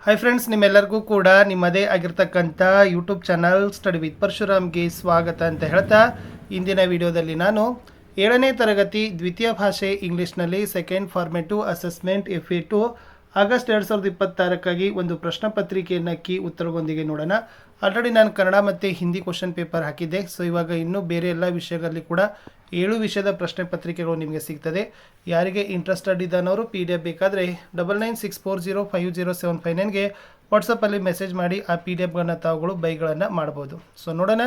Hi friends, ನಿಮ್ಮೆಲ್ಲರಿಗೂ ಕೂಡ ನಿಮ್ಮದೇ ಆಗಿರ್ತಕ್ಕಂಥ ಯೂಟ್ಯೂಬ್ ಚಾನಲ್ ಸ್ಟಡಿ ವಿತ್ ಪರಶುರಾಮ್ಗೆ ಸ್ವಾಗತ ಅಂತ ಹೇಳ್ತಾ, ಇಂದಿನ ವಿಡಿಯೋದಲ್ಲಿ ನಾನು 7ನೇ ತರಗತಿ ದ್ವಿತೀಯ ಭಾಷೆ ಇಂಗ್ಲೀಷ್ನಲ್ಲಿ second formative assessment FA2 August 2026ಕ್ಕಾಗಿ ಒಂದು ಪ್ರಶ್ನೆ ಪತ್ರಿಕೆಯನ್ನು ಉತ್ತರದೊಂದಿಗೆ ನೋಡೋಣ. ಆಲ್ರೆಡಿ ನಾನು ಕನ್ನಡ ಮತ್ತು ಹಿಂದಿ ಕ್ವಶನ್ ಪೇಪರ್ ಹಾಕಿದ್ದೆ. ಸೊ ಇವಾಗ ಇನ್ನೂ ಬೇರೆ ಎಲ್ಲ ವಿಷಯಗಳಲ್ಲಿ ಕೂಡ 7 ವಿಷಯದ ಪ್ರಶ್ನೆ ಪತ್ರಿಕೆಗಳು ನಿಮಗೆ ಸಿಗ್ತದೆ. ಯಾರಿಗೆ ಇಂಟ್ರೆಸ್ಟೆಡ್ ಇದ್ದಾನವರು PDF ಬೇಕಾದರೆ 9964050759ಗೆ ವಾಟ್ಸಪ್ಪಲ್ಲಿ ಮೆಸೇಜ್ ಮಾಡಿ ಆ PDFಗಳನ್ನು ತಾವುಗಳು ಬೈಗಳನ್ನು ಮಾಡ್ಬೋದು. ಸೊ ನೋಡೋಣ,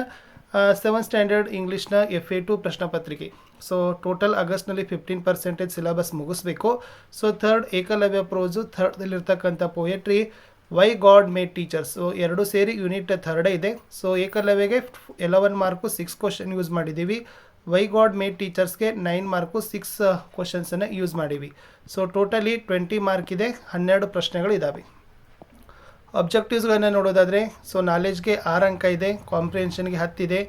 7th ಸ್ಟ್ಯಾಂಡರ್ಡ್ ಇಂಗ್ಲೀಷ್ನ FA2 ಪ್ರಶ್ನೆ ಪತ್ರಿಕೆ. ಸೊ ಟೋಟಲ್ ಆಗಸ್ಟ್ನಲ್ಲಿ 15% ಸಿಲೆಬಸ್ ಮುಗಿಸ್ಬೇಕು. ಸೊ ಥರ್ಡ್ ಏಕಲವ್ಯ ಪ್ರೋಸು, ಥರ್ಡ್ದಲ್ಲಿರ್ತಕ್ಕಂಥ poetry, why God made teachers. So ಎರಡು ಸೇರಿ ಯೂನಿಟ್ ಥರ್ಡೇ ಇದೆ. ಸೊ ಏಕಲವ್ಯಗೆ 11 ಮಾರ್ಕು 6 ಕ್ವಶನ್ ಯೂಸ್ ಮಾಡಿದ್ದೀವಿ. ವೈ ಗಾಡ್ ಮೇಡ್ ಟೀಚರ್ಸ್ಗೆ 9 ಮಾರ್ಕು 6 ಕ್ವಶನ್ಸನ್ನು ಯೂಸ್ ಮಾಡೀವಿ. ಸೊ ಟೋಟಲಿ 20 ಮಾರ್ಕ್ ಇದೆ, 12 ಪ್ರಶ್ನೆಗಳಿದ್ದಾವೆ. ಅಬ್ಜೆಕ್ಟಿವ್ಸ್ಗಳನ್ನು ನೋಡೋದಾದರೆ, ಸೊ ನಾಲೆಜ್ಗೆ 6 ಅಂಕ ಇದೆ, ಕಾಂಪ್ರಿಹೆನ್ಷನ್ಗೆ 10 ಇದೆ,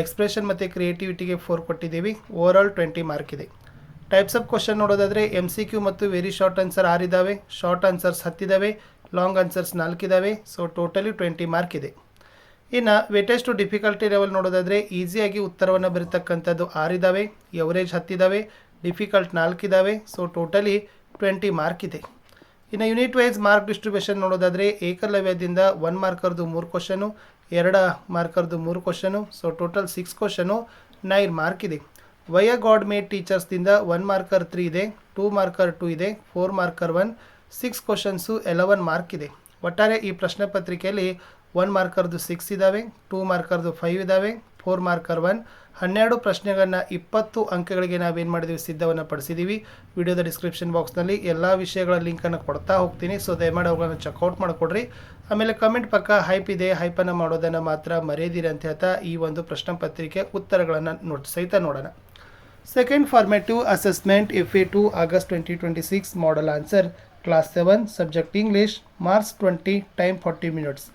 ಎಕ್ಸ್ಪ್ರೆಷನ್ ಮತ್ತು ಕ್ರಿಯೇಟಿವಿಟಿಗೆ 4 ಕೊಟ್ಟಿದ್ದೀವಿ. ಓವರಾಲ್ 20 ಮಾರ್ಕ್ ಇದೆ. ಟೈಪ್ಸ್ ಆಫ್ ಕ್ವಶನ್ ನೋಡೋದಾದರೆ MCQ ಮತ್ತು ವೆರಿ ಶಾರ್ಟ್ ಆನ್ಸರ್ 6 ಇದ್ದಾವೆ, ಶಾರ್ಟ್ ಆನ್ಸರ್ಸ್ 10 ಇದ್ದಾವೆ, ಲಾಂಗ್ ಆನ್ಸರ್ಸ್ 4 ಇದ್ದಾವೆ. ಸೊ ಟೋಟಲಿ 20 ಮಾರ್ಕ್ ಇದೆ. ಇನ್ನು ವೇಟೇಜ್ ಟು ಡಿಫಿಕಲ್ಟಿ ಲೆವೆಲ್ ನೋಡೋದಾದರೆ, ಈಸಿಯಾಗಿ ಉತ್ತರವನ್ನು ಬರೀತಕ್ಕಂಥದ್ದು 6 ಇದ್ದಾವೆ, ಎವರೇಜ್ 10 ಇದ್ದಾವೆ, ಡಿಫಿಕಲ್ಟ್ 4 ಇದ್ದಾವೆ. ಸೊ ಟೋಟಲಿ 20 ಮಾರ್ಕ್ ಇದೆ. ಇನ್ನು ಯೂನಿಟ್ ವೈಸ್ ಮಾರ್ಕ್ ಡಿಸ್ಟ್ರಿಬ್ಯೂಷನ್ ನೋಡೋದಾದರೆ, ಏಕಲವ್ಯದಿಂದ 1 ಮಾರ್ಕರ್ದು 3 question, 2 ಮಾರ್ಕರ್ದು 3 question. So total 6 question, 9 mark ಇದೆ. ವೈ ಗಾಡ್ ಮೇಡ್ ಟೀಚರ್ಸ್ದಿಂದ 1 ಮಾರ್ಕರ್ 3 ಇದೆ, 2 ಮಾರ್ಕರ್ 2 ಇದೆ, 4 ಮಾರ್ಕರ್ 1, 6 ಕ್ವಶನ್ಸು, 11 ಮಾರ್ಕ್ ಇದೆ. ಒಟ್ಟಾರೆ ಈ ಪ್ರಶ್ನೆ ಪತ್ರಿಕೆಯಲ್ಲಿ 1 ಮಾರ್ಕರ್ದು 6 ಇದ್ದಾವೆ, 2 ಮಾರ್ಕರ್ದು 5 ಇದ್ದಾವೆ, 4 ಮಾರ್ಕರ್ 1, 12 ಪ್ರಶ್ನೆಗಳನ್ನು 20 ಅಂಕಗಳಿಗೆ ನಾವೇನು ಮಾಡಿದ್ದೀವಿ, ಸಿದ್ಧವನ್ನು ಪಡಿಸಿದ್ದೀವಿ. ವಿಡಿಯೋದ ಡಿಸ್ಕ್ರಿಪ್ಷನ್ ಬಾಕ್ಸ್ನಲ್ಲಿ ಎಲ್ಲ ವಿಷಯಗಳ ಲಿಂಕನ್ನು ಕೊಡ್ತಾ ಹೋಗ್ತೀನಿ. ಸೊ ದಯಮಾಡಿ ಅವುಗಳನ್ನು ಚೆಕ್ಔಟ್ ಮಾಡಿಕೊಡ್ರಿ. ಆಮೇಲೆ ಕಮೆಂಟ್ ಪಕ್ಕ ಹೈಪ್ ಇದೆ, ಹೈಪನ್ನು ಮಾಡೋದನ್ನು ಮಾತ್ರ ಮರೆಯದಿರಿ ಅಂತ ಹೇಳ್ತಾ ಈ ಒಂದು ಪ್ರಶ್ನೆ ಪತ್ರಿಕೆ ಉತ್ತರಗಳನ್ನು ಸಹಿತ ನೋಡೋಣ. Second formative assessment FA2 August 2026 model answer, class 7, subject English, marks 20, time 40 minutes.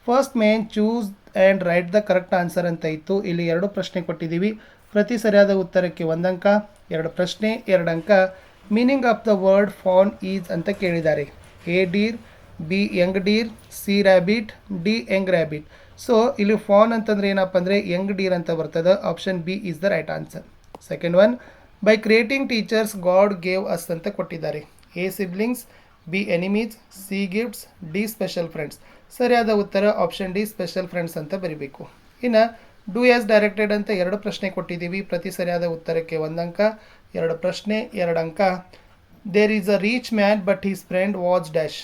First main choose and right the correct answer ಅಂತ ಇತ್ತು. ಇಲ್ಲಿ 2 ಪ್ರಶ್ನೆ ಕೊಟ್ಟಿದ್ದೀವಿ. ಪ್ರತಿ ಸರಿಯಾದ ಉತ್ತರಕ್ಕೆ 1 ಅಂಕ, 2 ಪ್ರಶ್ನೆ 2 ಅಂಕ. Meaning of the word phone is ಅಂತ ಕೇಳಿದ್ದಾರೆ. A Deere, B Young Deere, C rabbit, D Young rabbit. So ಇಲ್ಲಿ ಫಾನ್ ಅಂತಂದರೆ ಏನಪ್ಪ ಅಂದರೆ ಯಂಗ್ ಡೀರ್ ಅಂತ ಬರ್ತದೆ. Option B is the right answer. Second one, by creating teachers god gave us ಅಂತ ಕೊಟ್ಟಿದ್ದಾರೆ. A siblings, B enemies, C gifts, D special friends. ಸರಿಯಾದ ಉತ್ತರ ಆಪ್ಷನ್ ಡಿ ಸ್ಪೆಷಲ್ ಫ್ರೆಂಡ್ಸ್ ಅಂತ ಬರೀಬೇಕು. ಇನ್ನು ಡೂ ಆಸ್ ಡೈರೆಕ್ಟೆಡ್ ಅಂತ 2 ಪ್ರಶ್ನೆ ಕೊಟ್ಟಿದ್ದೀವಿ. ಪ್ರತಿ ಸರಿಯಾದ ಉತ್ತರಕ್ಕೆ 1 ಅಂಕ, 2 ಪ್ರಶ್ನೆ 2 ಅಂಕ. There is a rich man but his friend was dash.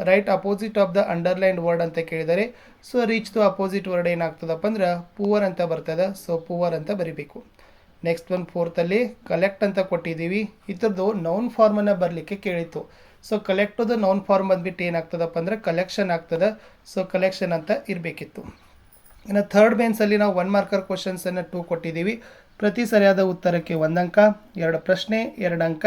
Write opposite of the underlined word ಅಂತ ಕೇಳಿದರೆ. ಸೊ ರಿಚ್ದು ಅಪೋಸಿಟ್ ವರ್ಡ್ ಏನಾಗ್ತದಪ್ಪ ಅಂದ್ರೆ ಪೂವರ್ ಅಂತ ಬರ್ತದೆ. ಸೊ ಪೂವರ್ ಅಂತ ಬರೀಬೇಕು. ನೆಕ್ಸ್ಟ್ ಒನ್, 4th ಕಲೆಕ್ಟ್ ಅಂತ ಕೊಟ್ಟಿದ್ದೀವಿ. ಇದ್ರದ್ದು ನೌನ್ ಫಾರ್ಮನ್ನು ಬರಲಿಕ್ಕೆ ಕೇಳಿತ್ತು. ಸೊ ಕಲೆಕ್ಟದು ನೌನ್ ಫಾರ್ಮ್ ಬಂದ್ಬಿಟ್ಟು ಏನಾಗ್ತದಪ್ಪ ಅಂದರೆ ಕಲೆಕ್ಷನ್ ಆಗ್ತದೆ. ಸೊ ಕಲೆಕ್ಷನ್ ಅಂತ ಇರಬೇಕಿತ್ತು. ಇನ್ನು ಥರ್ಡ್ ಬೇನ್ಸಲ್ಲಿ ನಾವು 1 ಮಾರ್ಕರ್ ಕ್ವಶನ್ಸನ್ನು 2 ಕೊಟ್ಟಿದ್ದೀವಿ. ಪ್ರತಿ ಸರಿಯಾದ ಉತ್ತರಕ್ಕೆ 1 ಅಂಕ, 2 ಪ್ರಶ್ನೆ 2 ಅಂಕ.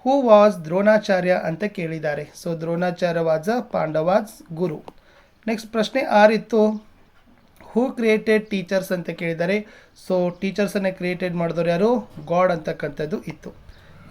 ಹೂ ವಾಸ್ ದ್ರೋಣಾಚಾರ್ಯ ಅಂತ ಕೇಳಿದ್ದಾರೆ. So Dronacharya was Pandavas Guru. Next ಪ್ರಶ್ನೆ 6 ಇತ್ತು. ಹೂ ಕ್ರಿಯೇಟೆಡ್ ಟೀಚರ್ಸ್ ಅಂತ ಕೇಳಿದ್ದಾರೆ. ಸೊ ಟೀಚರ್ಸನ್ನು ಕ್ರಿಯೇಟೆಡ್ ಮಾಡಿದವರು ಯಾರು, ಗಾಡ್ ಅಂತಕ್ಕಂಥದ್ದು ಇತ್ತು.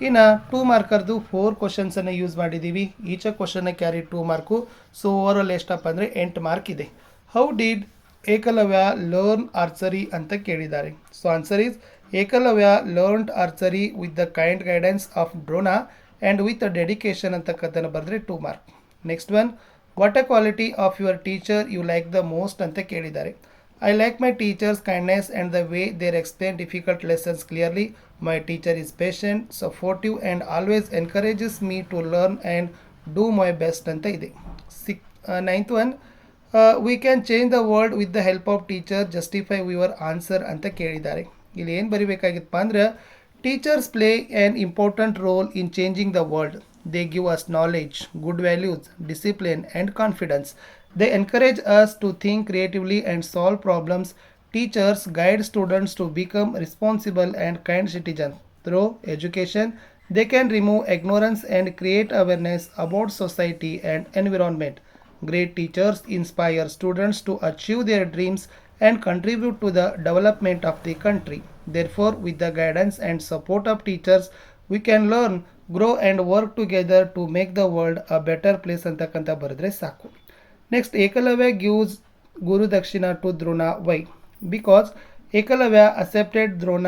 ಇನ್ನು 2 ಮಾರ್ಕರ್ದು 4 ಕ್ವಶನ್ಸನ್ನು ಯೂಸ್ ಮಾಡಿದ್ದೀವಿ. ಈಚ ಕ್ವಶನ್ನ ಕ್ಯಾರಿ 2 ಮಾರ್ಕು. ಸೊ ಓವರಾಲ್ ಎಷ್ಟಪ್ಪ ಅಂದರೆ 8 ಮಾರ್ಕ್ ಇದೆ. How did Ekalavya learn archery ಅಂತ ಕೇಳಿದ್ದಾರೆ. So answer is Ekalavya learned archery with the kind guidance of Drona and with dedication ಅಂತಕ್ಕಂಥನ್ನು ಬರೆದ್ರೆ 2 mark. Next one, what a quality of your teacher you like the most ಅಂತ ಕೇಳಿದ್ದಾರೆ. I like my teachers' kindness and the way they explain difficult lessons clearly. My teacher is patient, supportive and always encourages me to learn and do my best ಅಂತ ಇದೆ. 9th one, we can change the world with the help of teacher, justify your answer ಅಂತ ಕೇಳಿದ್ದಾರೆ. ಇಲ್ಲಿ ಏನು ಬರಿಬೇಕಾಗಿತ್ತಪ್ಪ ಅಂದ್ರೆ, teachers play on important role in changing the world. They give us knowledge, good values, discipline and confidence. They encourage us to think creatively and solve problems. Teachers guide students to become responsible and kind citizens. Through education, they can remove ignorance and create awareness about society and environment. Great teachers inspire students to achieve their dreams and contribute to the development of the country. Therefore, with the guidance and support of teachers, we can learn grow and work together to make the world a better place ಅಂತಕ್ಕಂಥ ಬರೆದ್ರೆ ಸಾಕು. Next Ekalavya gives guru dakshina to Drona. Why? Because Ekalavya accepted Drona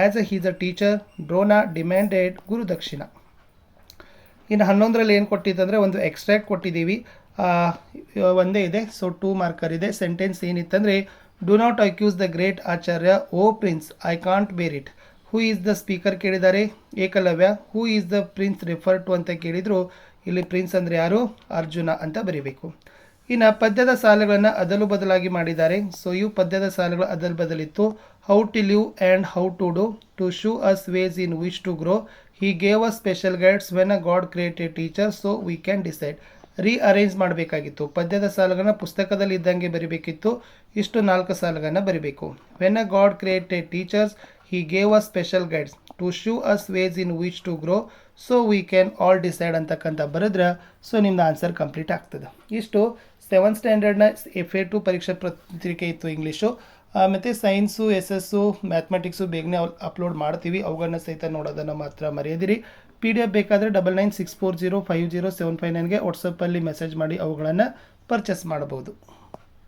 as his a teacher. Drona demanded guru dakshina. ಇನ್ನು 11ರಲ್ಲಿ ಏನು ಕೊಟ್ಟಿದ್ದಂದರೆ ಒಂದು extract ಕೊಟ್ಟಿದ್ದೀವಿ, ಒಂದೇ ಇದೆ, so 2 marker ಇದೆ. ಸೆಂಟೆನ್ಸ್ ಏನಿತ್ತಂದರೆ, do not accuse the great Acharya O prince, I can't bear it. Who is the speaker ಕೇಳಿದ್ದಾರೆ, Ekalavya. Who is the prince refer to ಅಂತ ಕೇಳಿದರು, ಇಲ್ಲಿ ಪ್ರಿನ್ಸ್ ಅಂದರೆ ಯಾರು? ಅರ್ಜುನ ಅಂತ ಬರೀಬೇಕು. ಇನ್ನು ಪದ್ಯದ ಸಾಲುಗಳನ್ನು ಅದಲು ಬದಲಾಗಿ ಮಾಡಿದ್ದಾರೆ. ಸೊ ಇವು ಪದ್ಯದ ಸಾಲುಗಳು ಅದಲು ಬದಲಿತ್ತು. How to live and how to do to show us ways in which to grow. He gave us special guides when a god created teacher so we can decide. Rearrange ಮಾಡಬೇಕಾಗಿತ್ತು. ಪದ್ಯದ ಸಾಲುಗಳನ್ನು ಪುಸ್ತಕದಲ್ಲಿ ಇದ್ದಂಗೆ ಬರಿಬೇಕಿತ್ತು. ಇಷ್ಟು 4 ಸಾಲುಗಳನ್ನು ಬರಿಬೇಕು. When a god created teachers he gave us special guides to show us ways in which to grow so we can all decide ಅಂತಕ್ಕಂಥ ಬರೆದ್ರೆ ಸೊ ನಿಮ್ದು ಆನ್ಸರ್ ಕಂಪ್ಲೀಟ್ ಆಗ್ತದೆ. ಇಷ್ಟು 7th ಸ್ಟ್ಯಾಂಡರ್ಡ್ನ FA2 ಪರೀಕ್ಷಾ ಪತ್ರಿಕೆ ಇತ್ತು ಇಂಗ್ಲೀಷು. ಮತ್ತು ಸೈನ್ಸು, SS, ಮ್ಯಾಥಮೆಟಿಕ್ಸು ಬೇಗನೆ ಅಪ್ಲೋಡ್ ಮಾಡ್ತೀವಿ, ಅವುಗಳನ್ನ ಸಹಿತ ನೋಡೋದನ್ನು ಮಾತ್ರ ಮರೆಯದಿರಿ. PDF ಬೇಕಾದರೆ 9964050759ಗೆ ವಾಟ್ಸಪ್ಪಲ್ಲಿ ಮೆಸೇಜ್ ಮಾಡಿ ಅವುಗಳನ್ನು ಪರ್ಚೇಸ್ ಮಾಡಬಹುದು.